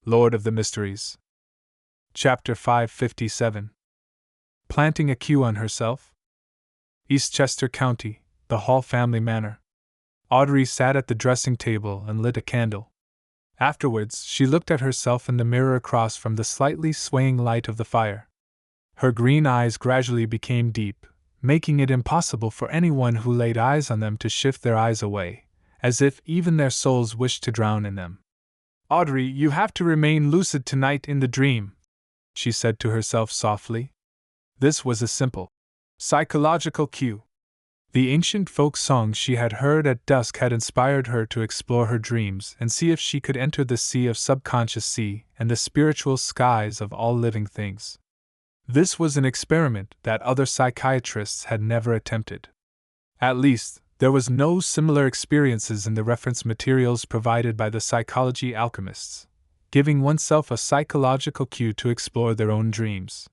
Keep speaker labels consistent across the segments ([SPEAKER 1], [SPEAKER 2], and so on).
[SPEAKER 1] Lord of the Mysteries. Chapter 557. Planting a Q on herself? Eastchester County, the Hall family manor. Audrey sat at the dressing table and lit a candle. Afterwards, she looked at herself in the mirror across from the slightly swaying light of the fire. Her green eyes gradually became deep, making it impossible for anyone who laid eyes on them to shift their eyes away, as if even their souls wished to drown in them. "Audrey, you have to remain lucid tonight in the dream," she said to herself softly. This was a simple psychological cue. The ancient folk songs she had heard at dusk had inspired her to explore her dreams and see if she could enter the sea of subconscious sea and the spiritual skies of all living things. This was an experiment that other psychiatrists had never attempted. At least, there was no similar experiences in the reference materials provided by the psychology alchemists, giving oneself a psychological cue to explore their own dreams.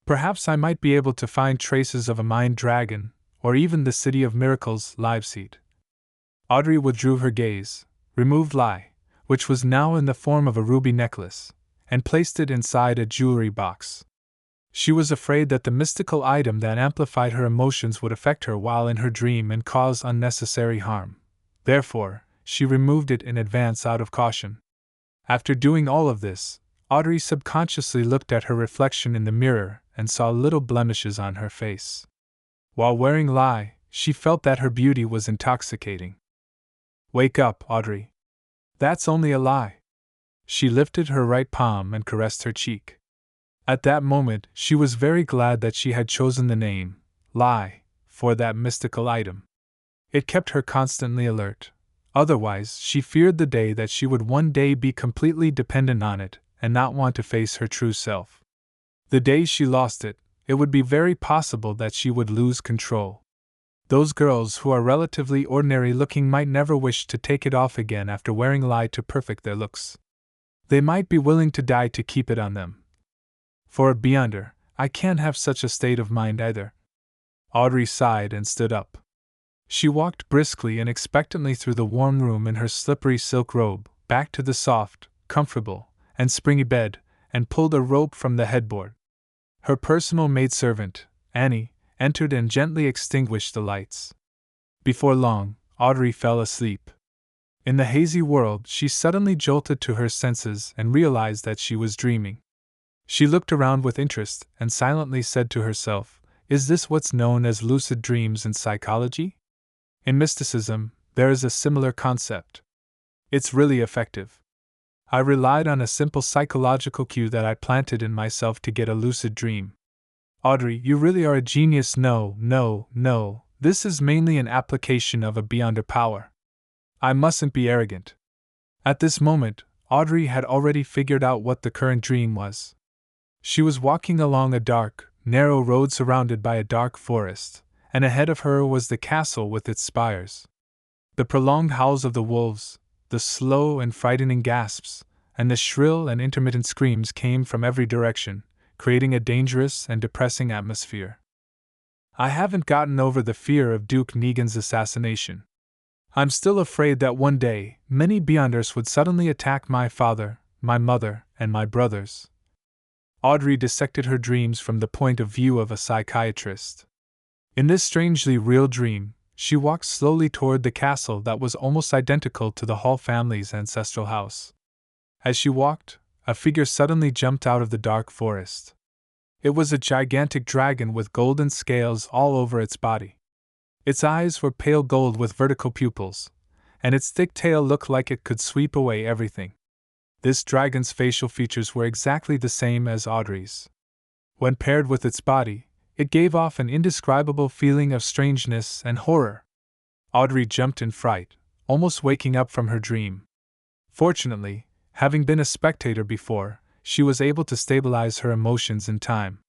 [SPEAKER 1] Perhaps I might be able to find traces of a mind dragon, or even the City of Miracles live seed. Audrey withdrew her gaze, removed Lie, which was now in the form of a ruby necklace, and placed it inside a jewelry box. She was afraid that the mystical item that amplified her emotions would affect her while in her dream and cause unnecessary harm. Therefore, she removed it in advance out of caution. After doing all of this, Audrey subconsciously looked at her reflection in the mirror and saw little blemishes on her face. While wearing Lie, she felt that her beauty was intoxicating. "Wake up, Audrey. That's only a lie." She lifted her right palm and caressed her cheek. At that moment, she was very glad that she had chosen the name, Lie, for that mystical item. It kept her constantly alert. Otherwise, she feared the day that she would one day be completely dependent on it and not want to face her true self. The day she lost it, it would be very possible that she would lose control. Those girls who are relatively ordinary looking might never wish to take it off again after wearing Lie to perfect their looks. They might be willing to die to keep it on them. For a beyonder, I can't have such a state of mind either. Audrey sighed and stood up. She walked briskly and expectantly through the warm room in her slippery silk robe, back to the soft, comfortable, and springy bed, and pulled a rope from the headboard. Her personal maidservant, Annie, entered and gently extinguished the lights. Before long, Audrey fell asleep. In the hazy world, she suddenly jolted to her senses and realized that she was dreaming. She looked around with interest and silently said to herself, "Is this what's known as lucid dreams in psychology? In mysticism, there is a similar concept. It's really effective. I relied on a simple psychological cue that I planted in myself to get a lucid dream." "Audrey, you really are a genius." No. This is mainly an application of a beyonder power. I mustn't be arrogant." At this moment, Audrey had already figured out what the current dream was. She was walking along a dark, narrow road surrounded by a dark forest, and ahead of her was the castle with its spires. The prolonged howls of the wolves, the slow and frightening gasps, and the shrill and intermittent screams came from every direction, creating a dangerous and depressing atmosphere. "I haven't gotten over the fear of Duke Negan's assassination. I'm still afraid that one day, many beyonders would suddenly attack my father, my mother, and my brothers." Audrey dissected her dreams from the point of view of a psychiatrist. In this strangely real dream, she walked slowly toward the castle that was almost identical to the Hall family's ancestral house. As she walked, a figure suddenly jumped out of the dark forest. It was a gigantic dragon with golden scales all over its body. Its eyes were pale gold with vertical pupils, and its thick tail looked like it could sweep away everything. This dragon's facial features were exactly the same as Audrey's. When paired with its body, it gave off an indescribable feeling of strangeness and horror. Audrey jumped in fright, almost waking up from her dream. Fortunately, having been a spectator before, she was able to stabilize her emotions in time.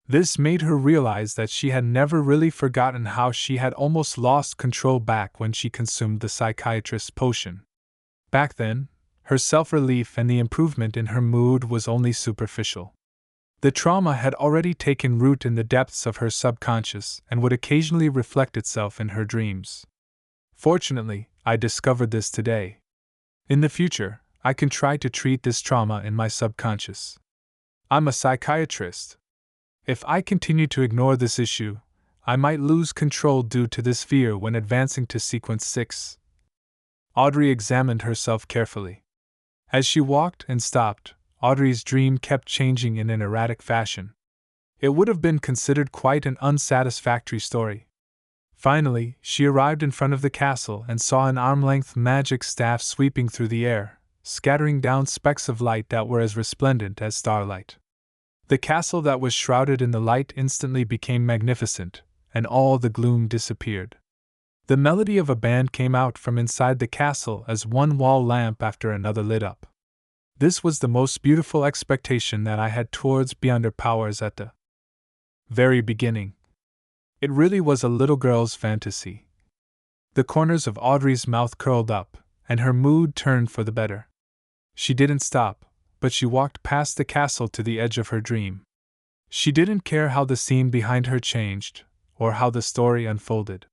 [SPEAKER 1] This made her realize that she had never really forgotten how she had almost lost control back when she consumed the psychiatrist's potion. Back then, her self-relief and the improvement in her mood was only superficial. The trauma had already taken root in the depths of her subconscious and would occasionally reflect itself in her dreams. Fortunately, I discovered this today. In the future, I can try to treat this trauma in my subconscious. I'm a psychiatrist. If I continue to ignore this issue, I might lose control due to this fear when advancing to sequence 6. Audrey examined herself carefully. As she walked and stopped, Audrey's dream kept changing in an erratic fashion. It would have been considered quite an unsatisfactory story. Finally, she arrived in front of the castle and saw an arm-length magic staff sweeping through the air, scattering down specks of light that were as resplendent as starlight. The castle that was shrouded in the light instantly became magnificent, and all the gloom disappeared. The melody of a band came out from inside the castle as one wall lamp after another lit up. This was the most beautiful expectation that I had towards beyond her powers at the very beginning. It really was a little girl's fantasy. The corners of Audrey's mouth curled up, and her mood turned for the better. She didn't stop, but she walked past the castle to the edge of her dream. She didn't care how the scene behind her changed, or how the story unfolded.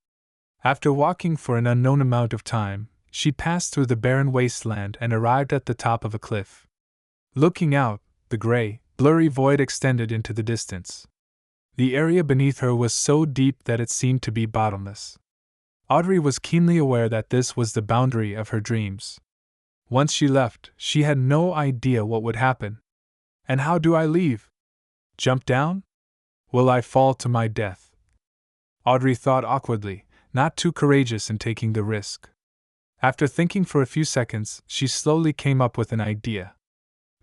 [SPEAKER 1] After walking for an unknown amount of time, she passed through the barren wasteland and arrived at the top of a cliff. Looking out, the gray, blurry void extended into the distance. The area beneath her was so deep that it seemed to be bottomless. Audrey was keenly aware that this was the boundary of her dreams. Once she left, she had no idea what would happen. And how do I leave? Jump down? Will I fall to my death? Audrey thought awkwardly, not too courageous in taking the risk. After thinking for a few seconds, she slowly came up with an idea.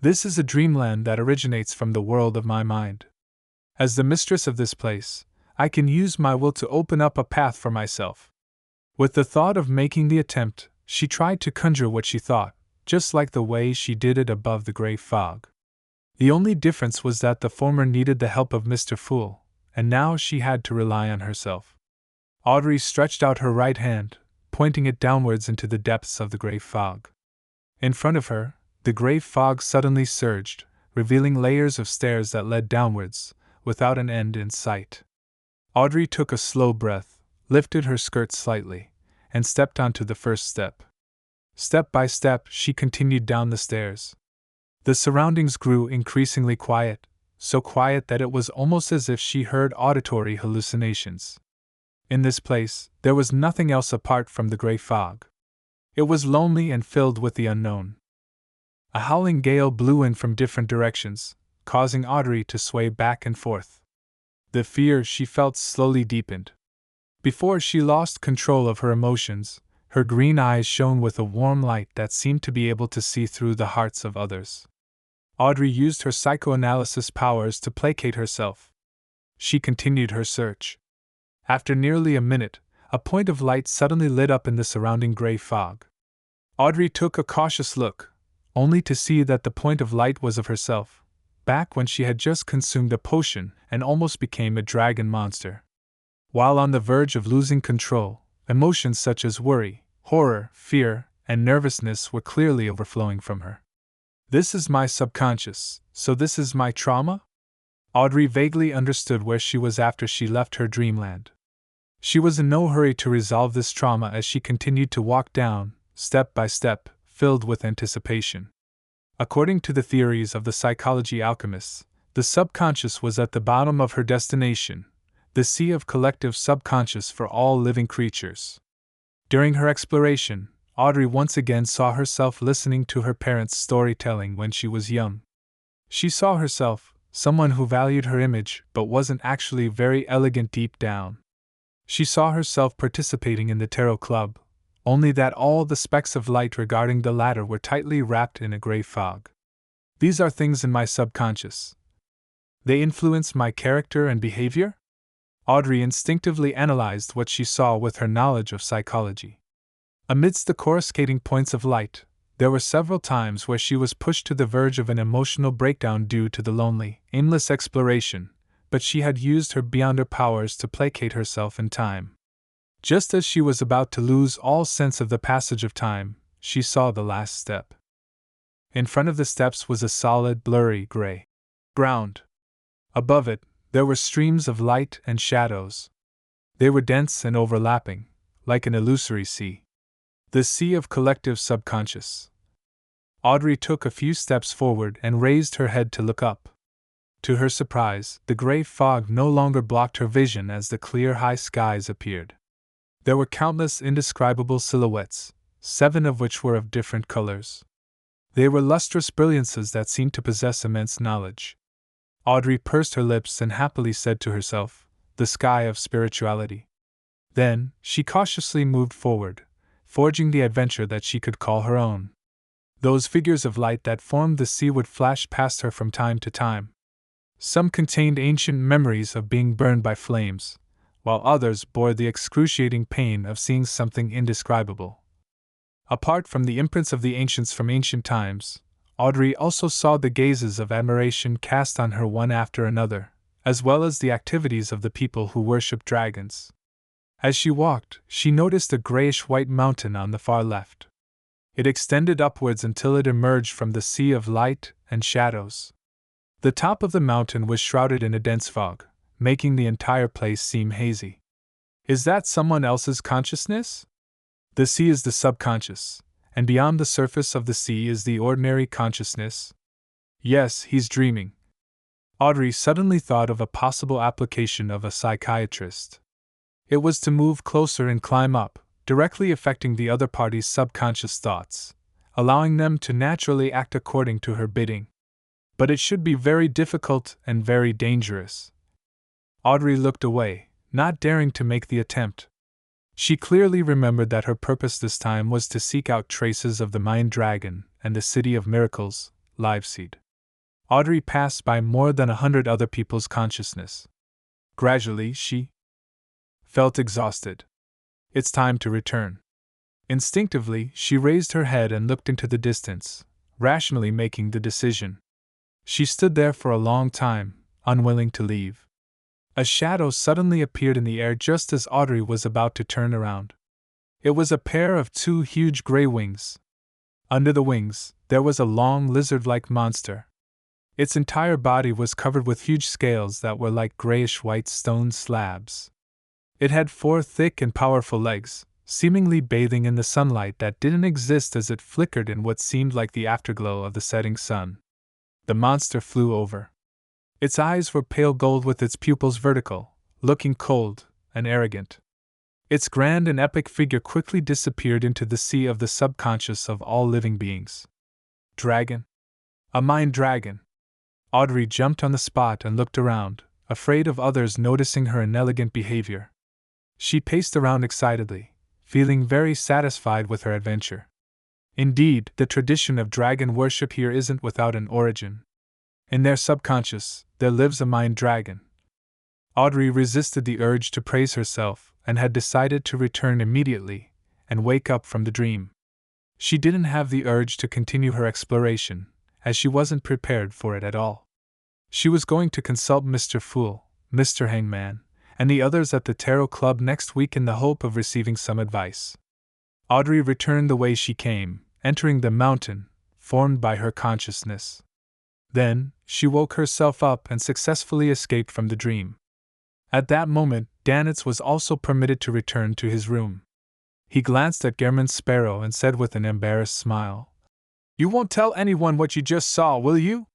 [SPEAKER 1] This is a dreamland that originates from the world of my mind. As the mistress of this place, I can use my will to open up a path for myself. With the thought of making the attempt, she tried to conjure what she thought, just like the way she did it above the gray fog. The only difference was that the former needed the help of Mr. Fool, and now she had to rely on herself. Audrey stretched out her right hand, pointing it downwards into the depths of the gray fog. In front of her, the gray fog suddenly surged, revealing layers of stairs that led downwards, without an end in sight. Audrey took a slow breath, lifted her skirt slightly, and stepped onto the first step. Step by step, she continued down the stairs. The surroundings grew increasingly quiet, so quiet that it was almost as if she heard auditory hallucinations. In this place, there was nothing else apart from the gray fog. It was lonely and filled with the unknown. A howling gale blew in from different directions, causing Audrey to sway back and forth. The fear she felt slowly deepened. Before she lost control of her emotions, her green eyes shone with a warm light that seemed to be able to see through the hearts of others. Audrey used her psychoanalysis powers to placate herself. She continued her search. After nearly a minute, a point of light suddenly lit up in the surrounding gray fog. Audrey took a cautious look, only to see that the point of light was of herself, back when she had just consumed a potion and almost became a dragon monster. While on the verge of losing control, emotions such as worry, horror, fear, and nervousness were clearly overflowing from her. This is my subconscious, so this is my trauma? Audrey vaguely understood where she was after she left her dreamland. She was in no hurry to resolve this trauma as she continued to walk down, step by step, filled with anticipation. According to the theories of the psychology alchemists, the subconscious was at the bottom of her destination, the sea of collective subconscious for all living creatures. During her exploration, Audrey once again saw herself listening to her parents' storytelling when she was young. She saw herself, someone who valued her image but wasn't actually very elegant deep down. She saw herself participating in the tarot club, only that all the specks of light regarding the latter were tightly wrapped in a gray fog. These are things in my subconscious. They influence my character and behavior? Audrey instinctively analyzed what she saw with her knowledge of psychology. Amidst the coruscating points of light, there were several times where she was pushed to the verge of an emotional breakdown due to the lonely, aimless exploration, but she had used her beyond her powers to placate herself in time. Just as she was about to lose all sense of the passage of time, she saw the last step. In front of the steps was a solid, blurry gray ground. Above it, there were streams of light and shadows. They were dense and overlapping, like an illusory sea. The sea of collective subconscious. Audrey took a few steps forward and raised her head to look up. To her surprise, the gray fog no longer blocked her vision as the clear high skies appeared. There were countless indescribable silhouettes, 7 of which were of different colors. They were lustrous brilliances that seemed to possess immense knowledge. Audrey pursed her lips and happily said to herself, "The sky of spirituality." Then, she cautiously moved forward, forging the adventure that she could call her own. Those figures of light that formed the sea would flash past her from time to time. Some contained ancient memories of being burned by flames, while others bore the excruciating pain of seeing something indescribable. Apart from the imprints of the ancients from ancient times, Audrey also saw the gazes of admiration cast on her one after another, as well as the activities of the people who worshipped dragons. As she walked, she noticed a grayish-white mountain on the far left. It extended upwards until it emerged from the sea of light and shadows. The top of the mountain was shrouded in a dense fog, making the entire place seem hazy. Is that someone else's consciousness? The sea is the subconscious, and beyond the surface of the sea is the ordinary consciousness. Yes, he's dreaming. Audrey suddenly thought of a possible application of a psychiatrist. It was to move closer and climb up, directly affecting the other party's subconscious thoughts, allowing them to naturally act according to her bidding. But it should be very difficult and very dangerous. Audrey looked away, not daring to make the attempt. She clearly remembered that her purpose this time was to seek out traces of the Mind Dragon and the City of Miracles, Liveseed. Audrey passed by more than 100 other people's consciousness. Gradually, she felt exhausted. It's time to return. Instinctively, she raised her head and looked into the distance, rationally making the decision. She stood there for a long time, unwilling to leave. A shadow suddenly appeared in the air just as Audrey was about to turn around. It was a pair of 2 huge gray wings. Under the wings, there was a long lizard-like monster. Its entire body was covered with huge scales that were like grayish-white stone slabs. It had 4 thick and powerful legs, seemingly bathing in the sunlight that didn't exist as it flickered in what seemed like the afterglow of the setting sun. The monster flew over. Its eyes were pale gold with its pupils vertical, looking cold and arrogant. Its grand and epic figure quickly disappeared into the sea of the subconscious of all living beings. Dragon? A mind dragon! Audrey jumped on the spot and looked around, afraid of others noticing her inelegant behavior. She paced around excitedly, feeling very satisfied with her adventure. Indeed, the tradition of dragon worship here isn't without an origin. In their subconscious, there lives a mind dragon. Audrey resisted the urge to praise herself and had decided to return immediately and wake up from the dream. She didn't have the urge to continue her exploration, as she wasn't prepared for it at all. She was going to consult Mr. Fool, Mr. Hangman, and the others at the Tarot Club next week in the hope of receiving some advice. Audrey returned the way she came, entering the mountain formed by her consciousness. Then, she woke herself up and successfully escaped from the dream. At that moment, Danitz was also permitted to return to his room. He glanced at Gehrman Sparrow and said with an embarrassed smile, "You won't tell anyone what you just saw, will you?"